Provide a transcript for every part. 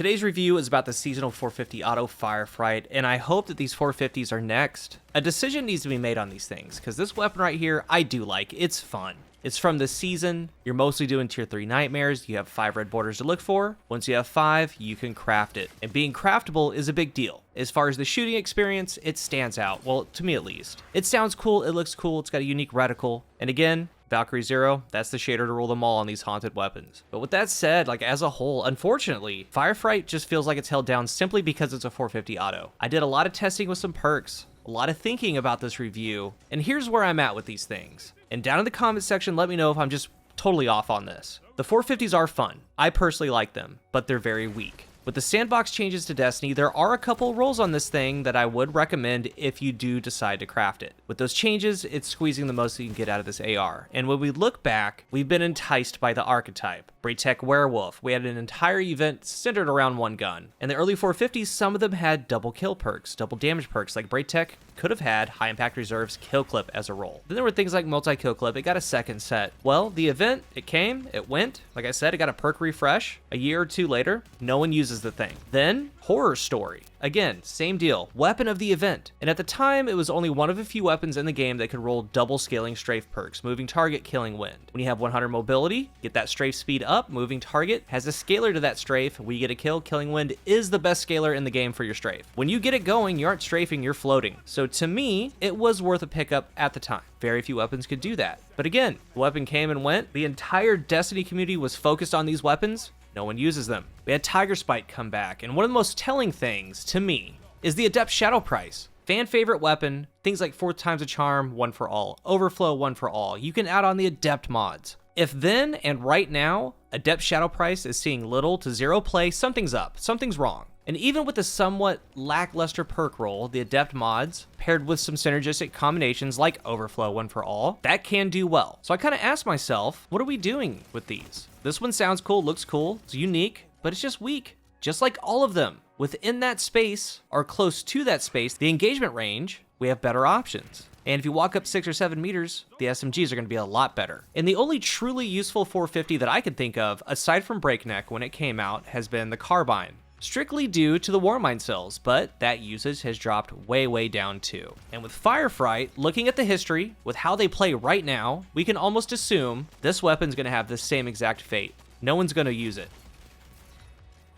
Today's review is about the seasonal 450 auto Firefright, and I hope that these 450s are next. A decision needs to be made on these things, because this weapon right here, I do like. It's fun. It's from this season. You're mostly doing tier 3 nightmares. You have 5 red borders to look for. Once you have 5, you can craft it. And being craftable is a big deal. As far as the shooting experience, it stands out. Well, to me at least. It sounds cool. It looks cool. It's got a unique reticle. And again, Valkyrie 0, that's the shader to rule them all on these haunted weapons. But with that said, like as a whole, unfortunately, Firefright just feels like it's held down simply because it's a 450 auto. I did a lot of testing with some perks, a lot of thinking about this review, and here's where I'm at with these things. And down in the comment section, let me know if I'm just totally off on this. The 450s are fun. I personally like them, but they're very weak. With the sandbox changes to Destiny, there are a couple roles on this thing that I would recommend if you do decide to craft it. With those changes, it's squeezing the most you can get out of this AR. And when we look back, we've been enticed by the Archetype. Braytech Werewolf, we had an entire event centered around one gun. In the early 450s, some of them had double kill perks, double damage perks, like Braytech could have had high impact reserves kill clip as a role. Then there were things like multi kill clip, it got a second set. Well, the event, it came, it went. Like I said, it got a perk refresh. A year or two later, no one uses the thing. Then, Horror Story. Again, same deal, weapon of the event. And at the time, it was only one of a few weapons in the game that could roll double scaling strafe perks, moving target, killing wind. When you have 100 mobility, get that strafe speed up, moving target has a scaler to that strafe. When you get a kill, killing wind is the best scaler in the game for your strafe. When you get it going, you aren't strafing, you're floating. So to me, it was worth a pickup at the time. Very few weapons could do that. But again, the weapon came and went. The entire Destiny community was focused on these weapons. No one uses them. We had Tiger Spite come back, and one of the most telling things to me is the Adept Shadow Price. Fan favorite weapon, things like 4 times a charm, 1 for all. Overflow, 1 for all. You can add on the Adept mods. If then and right now, Adept Shadow Price is seeing little to zero play, something's up, something's wrong. And even with the somewhat lackluster perk roll, the Adept mods, paired with some synergistic combinations like Overflow 1 for all, that can do well. So I kind of asked myself, what are we doing with these? This one sounds cool, looks cool, it's unique, but it's just weak. Just like all of them. Within that space, or close to that space, the engagement range, we have better options. And if you walk up 6 or 7 meters, the SMGs are going to be a lot better. And the only truly useful 450 that I can think of, aside from Breakneck when it came out, has been the Carbine. Strictly due to the Warmind cells, but that usage has dropped way down too. And with Firefright, looking at the history, with how they play right now, we can almost assume this weapon's going to have the same exact fate. No one's going to use it.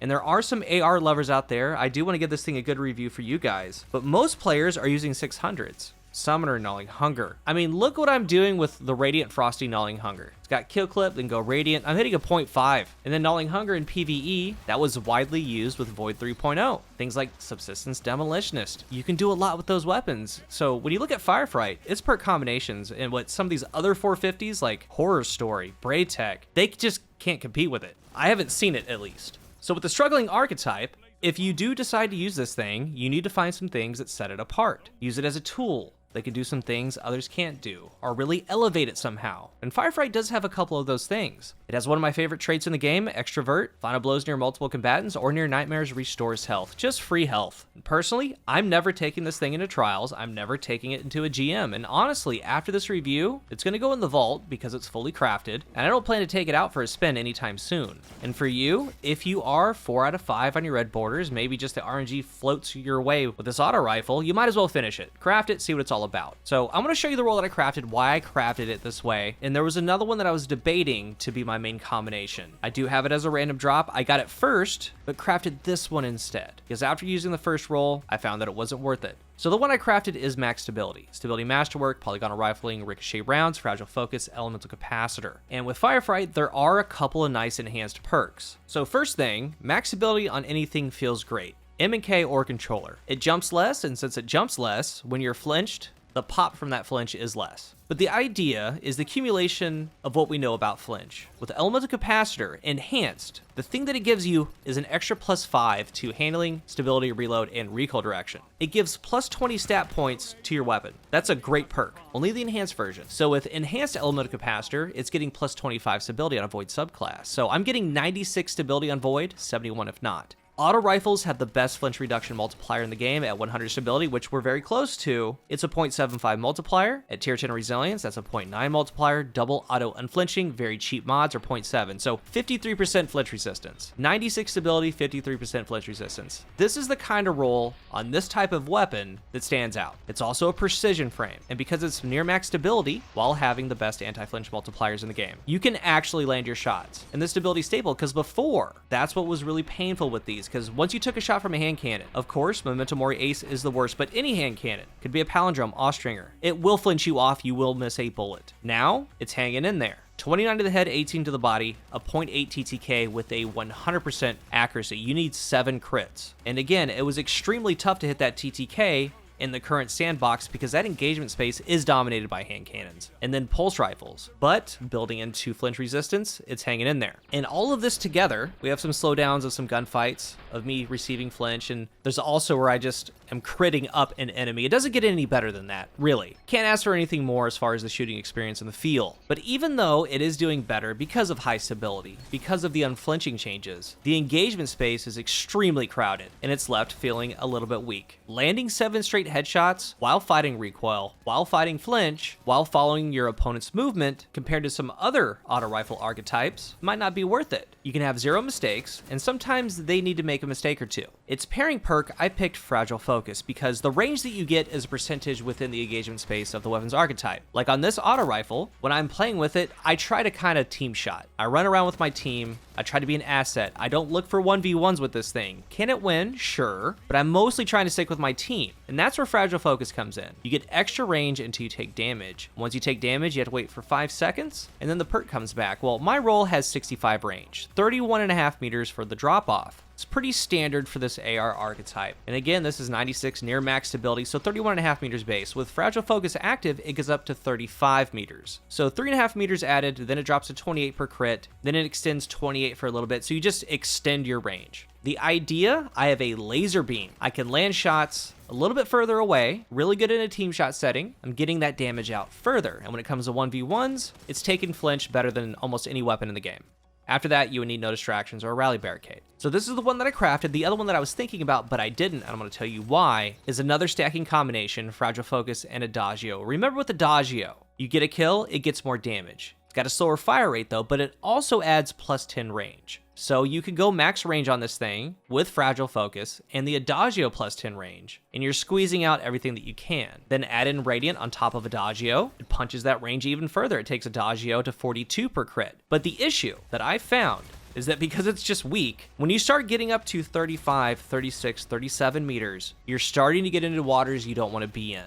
And there are some AR lovers out there. I do want to give this thing a good review for you guys, but most players are using 600s. Summoner Gnawing Hunger. I mean, look what I'm doing with the Radiant Frosty Gnawing Hunger. It's got kill clip, then go Radiant. I'm hitting a 0.5. And then Gnawing Hunger in PvE, that was widely used with Void 3.0. Things like Subsistence Demolitionist. You can do a lot with those weapons. So when you look at Firefright, its perk combinations and what some of these other 450s like Horror Story, Braytech, they just can't compete with it. I haven't seen it at least. So with the struggling Archetype, if you do decide to use this thing, you need to find some things that set it apart. Use it as a tool. They can do some things others can't do, or really elevate it somehow. And Firefright does have a couple of those things. It has one of my favorite traits in the game, Extrovert. Final blows near multiple combatants or near nightmares restores health, just free health. And personally, I'm never taking this thing into trials. I'm never taking it into a GM. And honestly, after this review, it's gonna go in the vault because it's fully crafted, and I don't plan to take it out for a spin anytime soon. And for you, if you are 4 out of 5 on your red borders, maybe just the RNG floats your way with this auto rifle, you might as well finish it. Craft it, see what it's all about. So I'm going to show you the role that I crafted, why I crafted it this way, and there was another one that I was debating to be my main combination. I do have it as a random drop. I got it first, but crafted this one instead, because after using the first roll, I found that it wasn't worth it. So the one I crafted is Max Stability. Stability Masterwork, Polygonal Rifling, Ricochet Rounds, Fragile Focus, Elemental Capacitor. And with Firefright, there are a couple of nice enhanced perks. So first thing, Max Stability on anything feels great. M&K or Controller. It jumps less, and since it jumps less, when you're flinched, the pop from that flinch is less. But the idea is the accumulation of what we know about flinch. With Elemental Capacitor enhanced, the thing that it gives you is an extra +5 to handling, stability, reload, and recoil direction. It gives +20 stat points to your weapon. That's a great perk, only the enhanced version. So with enhanced Elemental Capacitor, it's getting +25 stability on a Void subclass. So I'm getting 96 stability on Void, 71 if not. Auto rifles have the best flinch reduction multiplier in the game at 100 stability, which we're very close to. It's a 0.75 multiplier. At tier 10 resilience, that's a 0.9 multiplier. Double auto unflinching, very cheap mods are 0.7. So 53% flinch resistance. 96 stability, 53% flinch resistance. This is the kind of roll on this type of weapon that stands out. It's also a precision frame, and because it's near max stability while having the best anti-flinch multipliers in the game, you can actually land your shots. And this stability stable, because before, that's what was really painful with these, because once you took a shot from a hand cannon, of course, Memento Mori Ace is the worst, but any hand cannon, could be a palindrome, Austringer, it will flinch you off, you will miss a bullet. Now, it's hanging in there. 29 to the head, 18 to the body, a 0.8 TTK with a 100% accuracy. You need 7 crits. And again, it was extremely tough to hit that TTK in the current sandbox because that engagement space is dominated by hand cannons and then pulse rifles, but building into flinch resistance, it's hanging in there. And all of this together, we have some slowdowns of some gunfights, of me receiving flinch, and there's also where I just am critting up an enemy. It doesn't get any better than that, really. Can't ask for anything more as far as the shooting experience in the field. But even though it is doing better because of high stability, because of the unflinching changes, the engagement space is extremely crowded, and it's left feeling a little bit weak. Landing 7 straight headshots while fighting recoil, while fighting flinch, while following your opponent's movement compared to some other auto rifle archetypes might not be worth it. You can have 0 mistakes, and sometimes they need to make a mistake or two. Its pairing perk, I picked Fragile Focus because the range that you get is a percentage within the engagement space of the weapon's archetype. Like on this auto rifle, when I'm playing with it, I try to kind of team shot. I run around with my team, I try to be an asset. I don't look for 1v1s with this thing. Can it win? Sure. But I'm mostly trying to stick with my team. And that's where Fragile Focus comes in. You get extra range until you take damage. Once you take damage, you have to wait for 5 seconds, and then the perk comes back. Well, my roll has 65 range, 31.5 meters for the drop-off. It's pretty standard for this AR archetype. And again, this is 96 near max stability, so 31.5 meters base. With Fragile Focus active, it goes up to 35 meters. So 3.5 meters added, then it drops to 28 per crit, then it extends 28 for a little bit, so you just extend your range. The idea, I have a laser beam. I can land shots a little bit further away, really good in a team shot setting. I'm getting that damage out further. And when it comes to 1v1s, it's taking flinch better than almost any weapon in the game. After that, you would need no distractions or a rally barricade. So this is the one that I crafted. The other one that I was thinking about, but I didn't, and I'm going to tell you why, is another stacking combination, Fragile Focus and Adagio. Remember with Adagio, you get a kill, it gets more damage. It's got a slower fire rate though, but it also adds plus 10 range. So you can go max range on this thing with Fragile Focus and the Adagio plus 10 range, and you're squeezing out everything that you can. Then add in Radiant on top of Adagio. It punches that range even further. It takes Adagio to 42 per crit. But the issue that I found is that because it's just weak, when you start getting up to 35, 36, 37 meters, you're starting to get into waters you don't want to be in.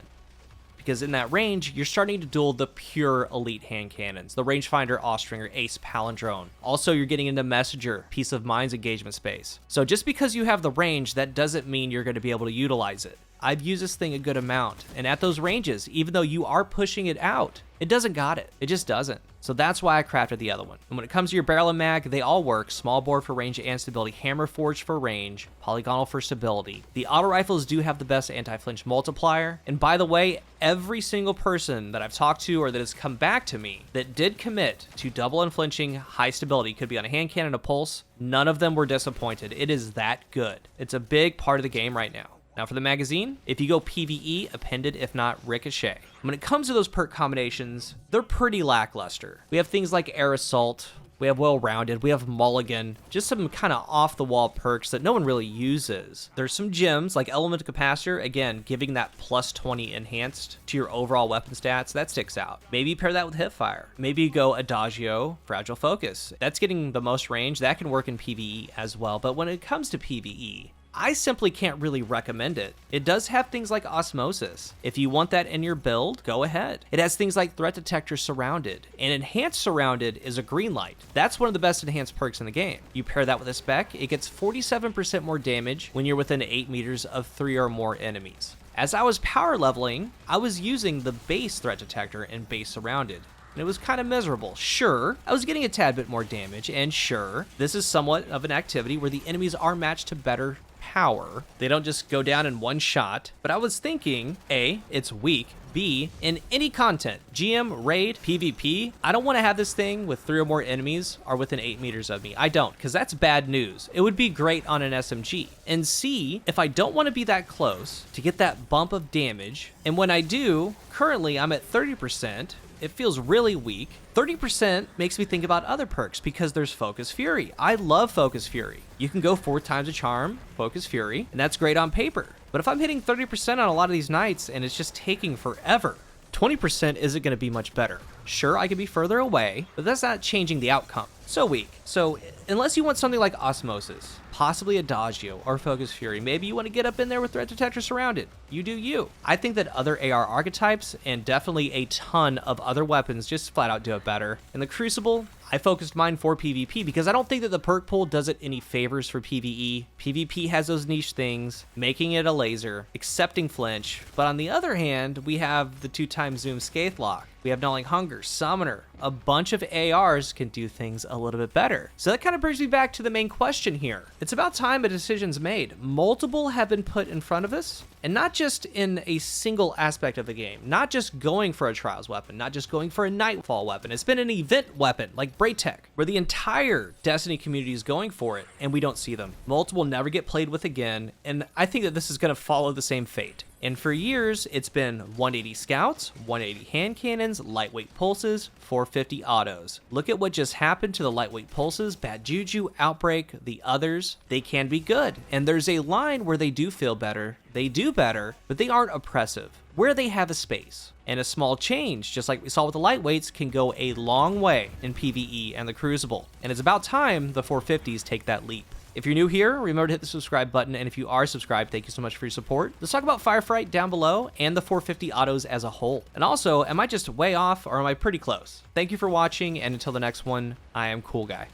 Because in that range, you're starting to duel the pure elite hand cannons, the rangefinder, Austringer, Ace, Palindrome. Also, you're getting into Messenger, Peace of Mind's engagement space. So just because you have the range, that doesn't mean you're going to be able to utilize it. I've used this thing a good amount, and at those ranges, even though you are pushing it out, it doesn't got it. It just doesn't. So that's why I crafted the other one. And when it comes to your barrel and mag, they all work. Small bore for range and stability, hammer forged for range, polygonal for stability. The auto rifles do have the best anti-flinch multiplier. And by the way, every single person that I've talked to or that has come back to me that did commit to double unflinching high stability, could be on a hand cannon, a pulse, none of them were disappointed. It is that good. It's a big part of the game right now. Now for the magazine, if you go PVE, appended, if not ricochet. When it comes to those perk combinations, they're pretty lackluster. We have things like Air Assault, we have Well-Rounded, we have Mulligan, just some kind of off-the-wall perks that no one really uses. There's some gems like Elemental Capacitor, again, giving that plus 20 enhanced to your overall weapon stats, that sticks out. Maybe pair that with Hipfire. Maybe you go Adagio, Fragile Focus. That's getting the most range, that can work in PvE as well, but when it comes to PvE, I simply can't really recommend it. It does have things like Osmosis. If you want that in your build, go ahead. It has things like Threat Detector Surrounded, and Enhanced Surrounded is a green light. That's one of the best enhanced perks in the game. You pair that with a spec, it gets 47% more damage when you're within 8 meters of 3 or more enemies. As I was power leveling, I was using the base Threat Detector and base Surrounded. and it was kind of miserable. Sure, I was getting a tad bit more damage, and sure, this is somewhat of an activity where the enemies are matched to better power. They don't just go down in one shot, but I was thinking, A, it's weak, B, in any content, GM, raid, PvP, I don't want to have this thing with 3 or more enemies are within 8 meters of me. I don't, because that's bad news. It would be great on an SMG. And C, if I don't want to be that close to get that bump of damage, and when I do, currently I'm at 30%, it feels really weak. 30% makes me think about other perks because there's Focus Fury. I love Focus Fury. You can go 4 times a charm, Focus Fury, and that's great on paper. But if I'm hitting 30% on a lot of these nights and it's just taking forever, 20% isn't going to be much better. Sure, I could be further away, but that's not changing the outcome. So weak. So unless you want something like Osmosis, possibly Adagio or Focus Fury, maybe you want to get up in there with Threat Detector surrounded. You do you. I think that other AR archetypes and definitely a ton of other weapons just flat out do it better. In the Crucible, I focused mine for PvP because I don't think that the perk pool does it any favors for PvE. PvP has those niche things, making it a laser, accepting flinch, but on the other hand, we have the 2x zoom Scathe Lock. We have Gnawing Hunger, Summoner. A bunch of ARs can do things a little bit better. So that kind of brings me back to the main question here. It's about time a decision's made. Multiple have been put in front of us, and not just in a single aspect of the game. Not just going for a Trials weapon, not just going for a Nightfall weapon. It's been an event weapon, like Braytech, where the entire Destiny community is going for it, and we don't see them. Multiple never get played with again, and I think that this is going to follow the same fate. And for years, it's been 180 scouts, 180 hand cannons, lightweight pulses, 450 autos. Look at what just happened to the lightweight pulses, Bad Juju, Outbreak, the others. They can be good. And there's a line where they do feel better, they do better, but they aren't oppressive, where they have a space. And a small change, just like we saw with the lightweights, can go a long way in PvE and the Crucible. And it's about time the 450s take that leap. If you're new here, remember to hit the subscribe button, and if you are subscribed, thank you so much for your support. Let's talk about Firefright down below and the 450 autos as a whole. And also, am I just way off or am I pretty close? Thank you for watching, and until the next one, I am CoolGuy.